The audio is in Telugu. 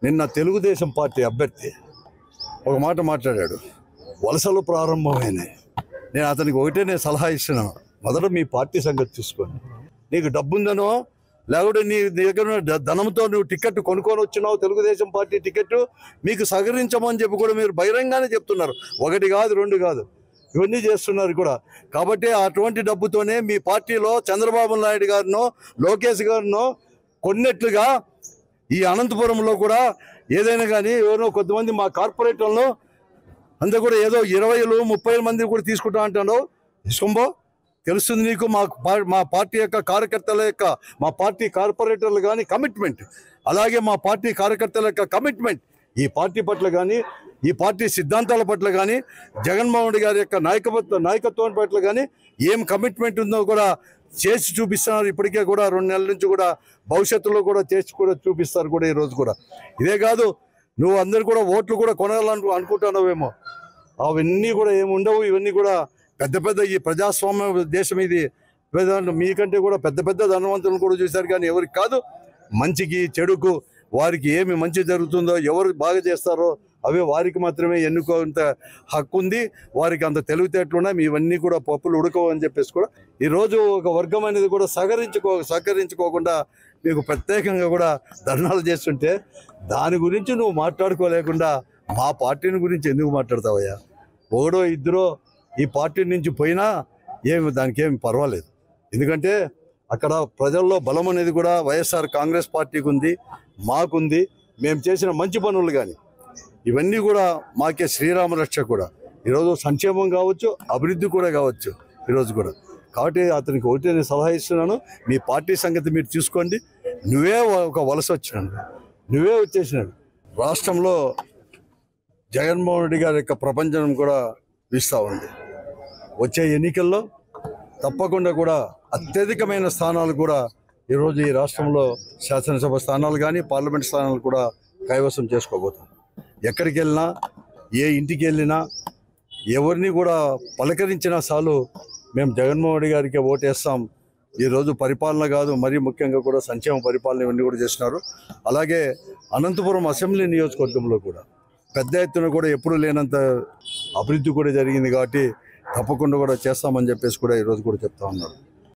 నిన్న తెలుగుదేశం పార్టీ అభ్యర్థి ఒక మాట మాట్లాడాడు. వలసలు ప్రారంభమైనాయి. నేను అతనికి ఒకటే సలహా ఇస్తున్నాను. మొదట మీ పార్టీ సంగతి చూసుకోండి. నీకు డబ్బుందనో లేకపోతే నీ దగ్గర ధనంతో నువ్వు టికెట్ కొనుక్కొని వచ్చినావు, తెలుగుదేశం పార్టీ టికెట్ మీకు సహకరించమని చెప్పి కూడా మీరు బహిరంగానే చెప్తున్నారు. ఒకటి కాదు, రెండు కాదు, ఇవన్నీ చేస్తున్నారు కూడా. కాబట్టి అటువంటి డబ్బుతోనే మీ పార్టీలో చంద్రబాబు నాయుడు గారినో లోకేష్ గారినో కొన్నట్లుగా ఈ అనంతపురంలో కూడా ఏదైనా కానీ ఎవరో కొంతమంది మా కార్పొరేటర్లను అంతా కూడా ఏదో 20-30 మంది కూడా తీసుకుంటా అంటాడు. ఇసుంబో తెలుస్తుంది నీకు. మా పార్టీ యొక్క కార్యకర్తల యొక్క, మా పార్టీ కార్పొరేటర్లు కానీ కమిట్మెంట్, అలాగే మా పార్టీ కార్యకర్తల యొక్క కమిట్మెంట్ ఈ పార్టీ పట్ల కానీ, ఈ పార్టీ సిద్ధాంతాల పట్ల కానీ, జగన్మోహన్ రెడ్డి గారి యొక్క నాయకత్వం పట్ల కానీ ఏం కమిట్మెంట్ ఉందో కూడా చేసి చూపిస్తున్నారు. ఇప్పటికే కూడా 2 నెలల నుంచి కూడా భవిష్యత్తులో కూడా చేసి కూడా చూపిస్తారు కూడా ఈరోజు కూడా. ఇదే కాదు, నువ్వు అందరు కూడా ఓట్లు కూడా అనుకుంటున్నావేమో, అవన్నీ కూడా ఏమి ఉండవు. ఇవన్నీ కూడా పెద్ద పెద్ద ఈ ప్రజాస్వామ్య దేశం ఇది. మీకంటే కూడా పెద్ద పెద్ద ధనవంతులను కూడా చూశారు, కానీ ఎవరికి కాదు. మంచికి చెడుకు వారికి ఏమి మంచి జరుగుతుందో, ఎవరు బాగా చేస్తారో అవే వారికి మాత్రమే ఎన్నుకోంత హక్కు ఉంది. వారికి అంత తెలివితేటలున్నాయి. ఇవన్నీ కూడా పప్పులు ఉడకవు అని చెప్పేసి కూడా ఈరోజు ఒక వర్గం అనేది కూడా సహకరించుకోకుండా మీకు ప్రత్యేకంగా కూడా ధర్నాలు చేస్తుంటే దాని గురించి నువ్వు మాట్లాడుకోలేకుండా మా పార్టీని గురించి ఎందుకు మాట్లాడతావయ్యా? ఒకడో ఇద్దరో ఈ పార్టీ నుంచి పోయినా దానికి ఏమి పర్వాలేదు. ఎందుకంటే అక్కడ ప్రజల్లో బలం అనేది కూడా వైఎస్ఆర్ కాంగ్రెస్ పార్టీకి ఉంది, మాకుంది. మేము చేసిన మంచి పనులు కానీ ఇవన్నీ కూడా మాకే శ్రీరామ రక్ష కూడా. ఈరోజు సంక్షేమం కావచ్చు, అభివృద్ధి కూడా కావచ్చు ఈరోజు కూడా. కాబట్టి అతనికి ఒకటి నేను సలహా ఇస్తున్నాను, మీ పార్టీ సంగతి మీరు చూసుకోండి. నువ్వే ఒక వలస వచ్చినాడు, నువ్వే వచ్చేసినాడు. రాష్ట్రంలో జగన్మోహన్ రెడ్డి గారి యొక్క ప్రపంచం కూడా వీస్తూ ఉంది. వచ్చే ఎన్నికల్లో తప్పకుండా కూడా అత్యధికమైన స్థానాలు కూడా ఈరోజు ఈ రాష్ట్రంలో శాసనసభ స్థానాలు కానీ పార్లమెంట్ స్థానాలు కూడా కైవసం చేసుకోబోతాం. ఎక్కడికి వెళ్ళినా, ఏ ఇంటికి వెళ్ళినా, ఎవరిని కూడా పలకరించినా చాలు మేము జగన్మోహన్ రెడ్డి గారికి ఓటేస్తాం. ఈరోజు పరిపాలన కాదు, మరీ ముఖ్యంగా కూడా సంక్షేమ పరిపాలన ఇవన్నీ కూడా చేస్తున్నారు. అలాగే అనంతపురం అసెంబ్లీ నియోజకవర్గంలో కూడా పెద్ద ఎత్తున కూడా ఎప్పుడూ లేనంత అభివృద్ధి కూడా జరిగింది. కాబట్టి తప్పకుండా కూడా చేస్తామని చెప్పేసి కూడా ఈరోజు కూడా చెప్తా ఉన్నారు.